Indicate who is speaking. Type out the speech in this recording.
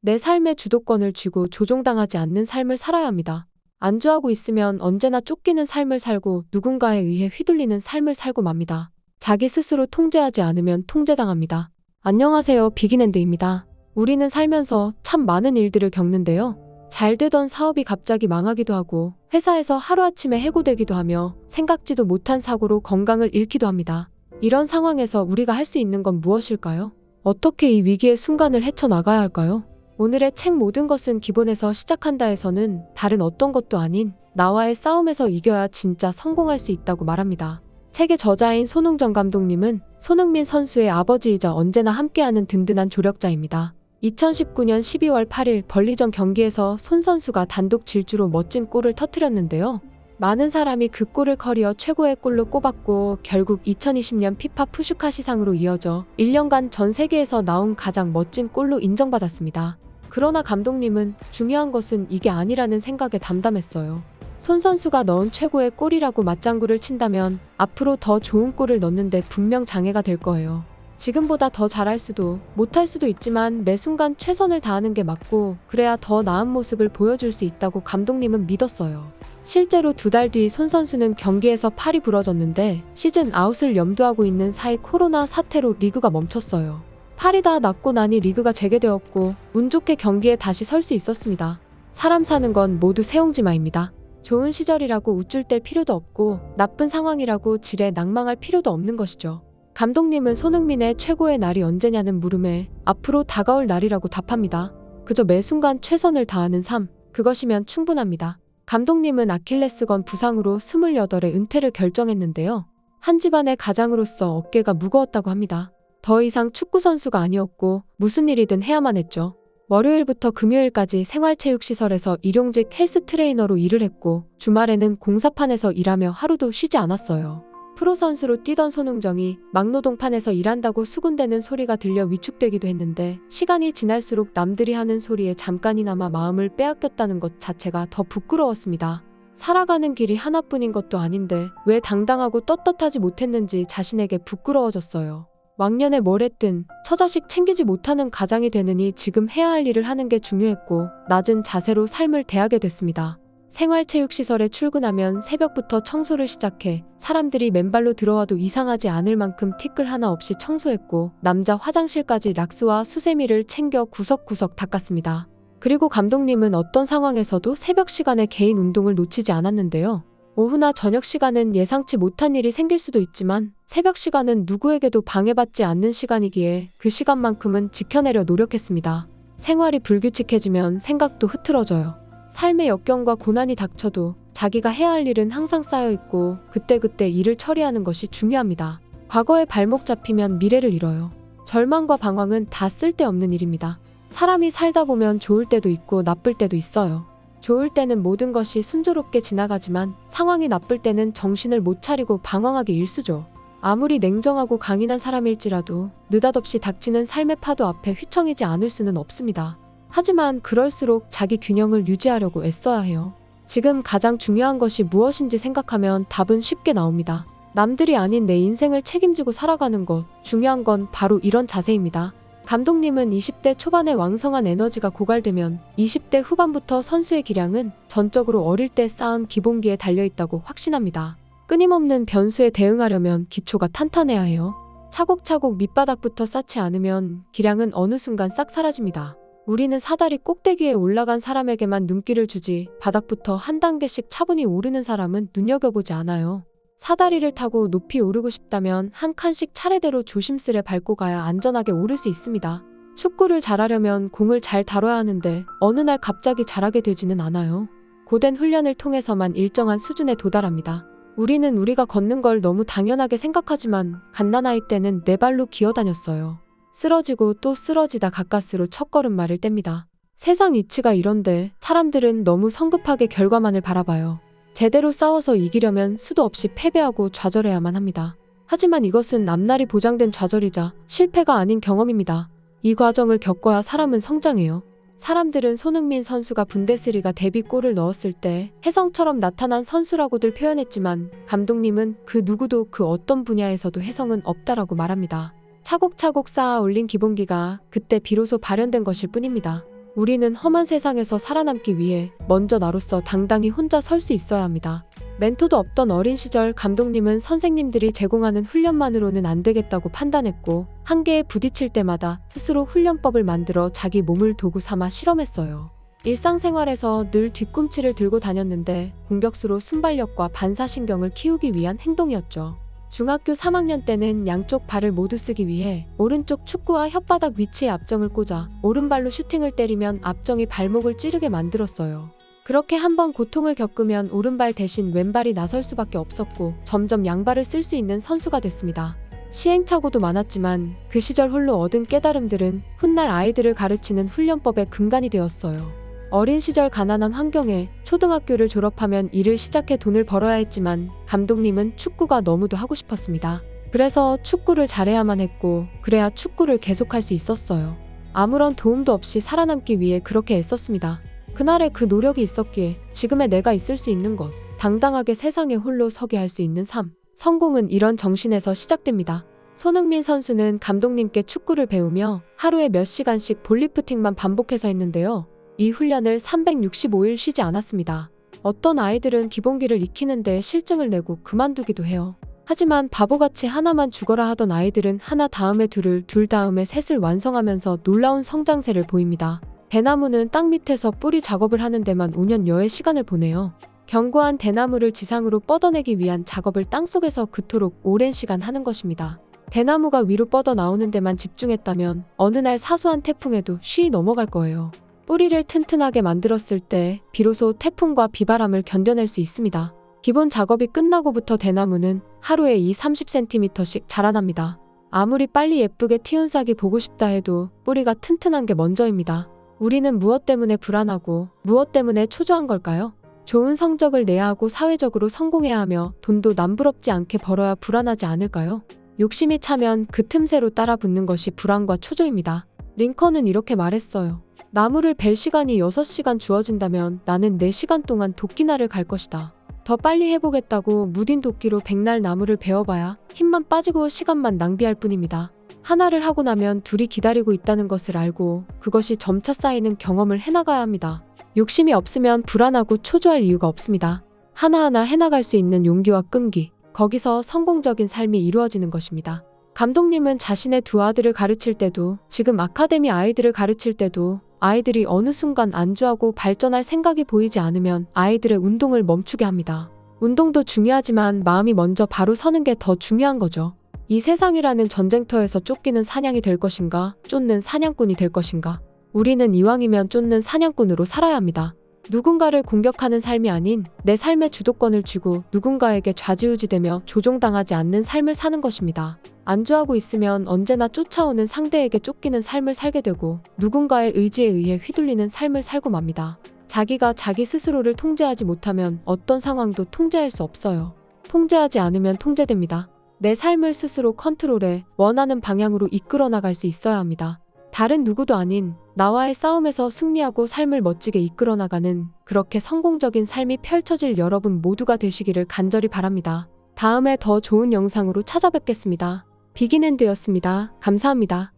Speaker 1: 내 삶의 주도권을 쥐고 조종당하지 않는 삶을 살아야 합니다. 안주하고 있으면 언제나 쫓기는 삶을 살고 누군가에 의해 휘둘리는 삶을 살고 맙니다. 자기 스스로 통제하지 않으면 통제당합니다. 안녕하세요, 비긴엔드입니다. 우리는 살면서 참 많은 일들을 겪는데요. 잘 되던 사업이 갑자기 망하기도 하고 회사에서 하루아침에 해고되기도 하며 생각지도 못한 사고로 건강을 잃기도 합니다. 이런 상황에서 우리가 할 수 있는 건 무엇일까요? 어떻게 이 위기의 순간을 헤쳐나가야 할까요? 오늘의 책 모든 것은 기본에서 시작한다에서는 다른 어떤 것도 아닌 나와의 싸움에서 이겨야 진짜 성공할 수 있다고 말합니다. 책의 저자인 손흥정 감독님은 손흥민 선수의 아버지이자 언제나 함께하는 든든한 조력자입니다. 2019년 12월 8일 벌리전 경기에서 손 선수가 단독 질주로 멋진 골을 터뜨렸는데요. 많은 사람이 그 골을 커리어 최고의 골로 꼽았고 결국 2020년 피파 푸슈카시상으로 이어져 1년간 전 세계에서 나온 가장 멋진 골로 인정받았습니다. 그러나 감독님은 중요한 것은 이게 아니라는 생각에 담담했어요. 손 선수가 넣은 최고의 골이라고 맞장구를 친다면 앞으로 더 좋은 골을 넣는데 분명 장애가 될 거예요. 지금보다 더 잘할 수도 못할 수도 있지만 매 순간 최선을 다하는 게 맞고 그래야 더 나은 모습을 보여줄 수 있다고 감독님은 믿었어요. 실제로 2달 뒤 손 선수는 경기에서 팔이 부러졌는데 시즌 아웃을 염두하고 있는 사이 코로나 사태로 리그가 멈췄어요. 팔이 다 낫고 나니 리그가 재개되었고 운 좋게 경기에 다시 설 수 있었습니다. 사람 사는 건 모두 세옹지마입니다. 좋은 시절이라고 우쭐댈 필요도 없고 나쁜 상황이라고 지레 낭망할 필요도 없는 것이죠. 감독님은 손흥민의 최고의 날이 언제냐는 물음에 앞으로 다가올 날이라고 답합니다. 그저 매 순간 최선을 다하는 삶, 그것이면 충분합니다. 감독님은 아킬레스건 부상으로 28에 은퇴를 결정했는데요. 한 집안의 가장으로서 어깨가 무거웠다고 합니다. 더 이상 축구 선수가 아니었고 무슨 일이든 해야만 했죠. 월요일부터 금요일까지 생활체육시설에서 일용직 헬스 트레이너로 일을 했고 주말에는 공사판에서 일하며 하루도 쉬지 않았어요. 프로선수로 뛰던 손흥정이 막노동판에서 일한다고 수군대는 소리가 들려 위축되기도 했는데 시간이 지날수록 남들이 하는 소리에 잠깐이나마 마음을 빼앗겼다는 것 자체가 더 부끄러웠습니다. 살아가는 길이 하나뿐인 것도 아닌데 왜 당당하고 떳떳하지 못했는지 자신에게 부끄러워졌어요. 왕년에 뭘 했든 처자식 챙기지 못하는 가장이 되느니 지금 해야 할 일을 하는 게 중요했고 낮은 자세로 삶을 대하게 됐습니다. 생활체육시설에 출근하면 새벽부터 청소를 시작해 사람들이 맨발로 들어와도 이상하지 않을 만큼 티끌 하나 없이 청소했고 남자 화장실까지 락스와 수세미를 챙겨 구석구석 닦았습니다. 그리고 감독님은 어떤 상황에서도 새벽 시간에 개인 운동을 놓치지 않았는데요. 오후나 저녁 시간은 예상치 못한 일이 생길 수도 있지만 새벽 시간은 누구에게도 방해받지 않는 시간이기에 그 시간만큼은 지켜내려 노력했습니다. 생활이 불규칙해지면 생각도 흐트러져요. 삶의 역경과 고난이 닥쳐도 자기가 해야 할 일은 항상 쌓여있고 그때그때 일을 처리하는 것이 중요합니다. 과거에 발목 잡히면 미래를 잃어요. 절망과 방황은 다 쓸데없는 일입니다. 사람이 살다 보면 좋을 때도 있고 나쁠 때도 있어요. 좋을 때는 모든 것이 순조롭게 지나가지만 상황이 나쁠 때는 정신을 못 차리고 방황하기 일쑤죠. 아무리 냉정하고 강인한 사람일지라도 느닷없이 닥치는 삶의 파도 앞에 휘청이지 않을 수는 없습니다. 하지만 그럴수록 자기 균형을 유지하려고 애써야 해요. 지금 가장 중요한 것이 무엇인지 생각하면 답은 쉽게 나옵니다. 남들이 아닌 내 인생을 책임지고 살아가는 것, 중요한 건 바로 이런 자세입니다. 감독님은 20대 초반에 왕성한 에너지가 고갈되면 20대 후반부터 선수의 기량은 전적으로 어릴 때 쌓은 기본기에 달려있다고 확신합니다. 끊임없는 변수에 대응하려면 기초가 탄탄해야 해요. 차곡차곡 밑바닥부터 쌓지 않으면 기량은 어느 순간 싹 사라집니다. 우리는 사다리 꼭대기에 올라간 사람에게만 눈길을 주지 바닥부터 한 단계씩 차분히 오르는 사람은 눈여겨보지 않아요. 사다리를 타고 높이 오르고 싶다면 한 칸씩 차례대로 조심스레 밟고 가야 안전하게 오를 수 있습니다. 축구를 잘하려면 공을 잘 다뤄야 하는데 어느 날 갑자기 잘하게 되지는 않아요. 고된 훈련을 통해서만 일정한 수준에 도달합니다. 우리는 우리가 걷는 걸 너무 당연하게 생각하지만 갓난아이 때는 네 발로 기어다녔어요. 쓰러지고 또 쓰러지다 가까스로 첫걸음말을 뗍니다. 세상 이치가 이런데 사람들은 너무 성급하게 결과만을 바라봐요. 제대로 싸워서 이기려면 수도 없이 패배하고 좌절해야만 합니다. 하지만 이것은 앞날이 보장된 좌절이자 실패가 아닌 경험입니다. 이 과정을 겪어야 사람은 성장해요. 사람들은 손흥민 선수가 분데스리가 데뷔골을 넣었을 때 혜성처럼 나타난 선수라고들 표현했지만 감독님은 그 누구도 그 어떤 분야에서도 혜성은 없다라고 말합니다. 차곡차곡 쌓아 올린 기본기가 그때 비로소 발현된 것일 뿐입니다. 우리는 험한 세상에서 살아남기 위해 먼저 나로서 당당히 혼자 설 수 있어야 합니다. 멘토도 없던 어린 시절 감독님은 선생님들이 제공하는 훈련만으로는 안 되겠다고 판단했고 한계에 부딪힐 때마다 스스로 훈련법을 만들어 자기 몸을 도구 삼아 실험했어요. 일상생활에서 늘 뒤꿈치를 들고 다녔는데 공격수로 순발력과 반사신경을 키우기 위한 행동이었죠. 중학교 3학년 때는 양쪽 발을 모두 쓰기 위해 오른쪽 축구와 혓바닥 위치에 앞정을 꽂아 오른발로 슈팅을 때리면 앞정이 발목을 찌르게 만들었어요. 그렇게 한번 고통을 겪으면 오른발 대신 왼발이 나설 수밖에 없었고 점점 양발을 쓸 수 있는 선수가 됐습니다. 시행착오도 많았지만 그 시절 홀로 얻은 깨달음들은 훗날 아이들을 가르치는 훈련법의 근간이 되었어요. 어린 시절 가난한 환경에 초등학교를 졸업하면 일을 시작해 돈을 벌어야 했지만 감독님은 축구가 너무도 하고 싶었습니다. 그래서 축구를 잘해야만 했고 그래야 축구를 계속할 수 있었어요. 아무런 도움도 없이 살아남기 위해 그렇게 애썼습니다. 그날의 그 노력이 있었기에 지금의 내가 있을 수 있는 것, 당당하게 세상에 홀로 서게 할 수 있는 삶, 성공은 이런 정신에서 시작됩니다. 손흥민 선수는 감독님께 축구를 배우며 하루에 몇 시간씩 볼리프팅만 반복해서 했는데요. 이 훈련을 365일 쉬지 않았습니다. 어떤 아이들은 기본기를 익히는데 실증을 내고 그만두기도 해요. 하지만 바보같이 하나만 죽어라 하던 아이들은 하나 다음에 둘을, 둘 다음에 셋을 완성하면서 놀라운 성장세를 보입니다. 대나무는 땅 밑에서 뿌리 작업을 하는 데만 5년여의 시간을 보내요. 견고한 대나무를 지상으로 뻗어내기 위한 작업을 땅속에서 그토록 오랜 시간 하는 것입니다. 대나무가 위로 뻗어 나오는 데만 집중했다면 어느 날 사소한 태풍에도 쉬이 넘어갈 거예요. 뿌리를 튼튼하게 만들었을 때 비로소 태풍과 비바람을 견뎌낼 수 있습니다. 기본 작업이 끝나고부터 대나무는 하루에 20-30cm씩 자라납니다. 아무리 빨리 예쁘게 틔운 싹이 보고 싶다 해도 뿌리가 튼튼한 게 먼저입니다. 우리는 무엇 때문에 불안하고 무엇 때문에 초조한 걸까요? 좋은 성적을 내야 하고 사회적으로 성공해야 하며 돈도 남부럽지 않게 벌어야 불안하지 않을까요? 욕심이 차면 그 틈새로 따라붙는 것이 불안과 초조입니다. 링컨은 이렇게 말했어요. 나무를 벨 시간이 6시간 주어진다면 나는 4시간 동안 도끼날을 갈 것이다. 더 빨리 해보겠다고 무딘 도끼로 백날 나무를 베어봐야 힘만 빠지고 시간만 낭비할 뿐입니다. 하나를 하고 나면 둘이 기다리고 있다는 것을 알고 그것이 점차 쌓이는 경험을 해나가야 합니다. 욕심이 없으면 불안하고 초조할 이유가 없습니다. 하나하나 해나갈 수 있는 용기와 끈기, 거기서 성공적인 삶이 이루어지는 것입니다. 감독님은 자신의 두 아들을 가르칠 때도 지금 아카데미 아이들을 가르칠 때도 아이들이 어느 순간 안주하고 발전할 생각이 보이지 않으면 아이들의 운동을 멈추게 합니다. 운동도 중요하지만 마음이 먼저 바로 서는 게 더 중요한 거죠. 이 세상이라는 전쟁터에서 쫓기는 사냥이 될 것인가, 쫓는 사냥꾼이 될 것인가. 우리는 이왕이면 쫓는 사냥꾼으로 살아야 합니다. 누군가를 공격하는 삶이 아닌 내 삶의 주도권을 쥐고 누군가에게 좌지우지되며 조종당하지 않는 삶을 사는 것입니다. 안주하고 있으면 언제나 쫓아오는 상대에게 쫓기는 삶을 살게 되고 누군가의 의지에 의해 휘둘리는 삶을 살고 맙니다. 자기가 자기 스스로를 통제하지 못하면 어떤 상황도 통제할 수 없어요. 통제하지 않으면 통제됩니다. 내 삶을 스스로 컨트롤해 원하는 방향으로 이끌어 나갈 수 있어야 합니다. 다른 누구도 아닌 나와의 싸움에서 승리하고 삶을 멋지게 이끌어 나가는 그렇게 성공적인 삶이 펼쳐질 여러분 모두가 되시기를 간절히 바랍니다. 다음에 더 좋은 영상으로 찾아뵙겠습니다. 비긴앤드였습니다. 감사합니다.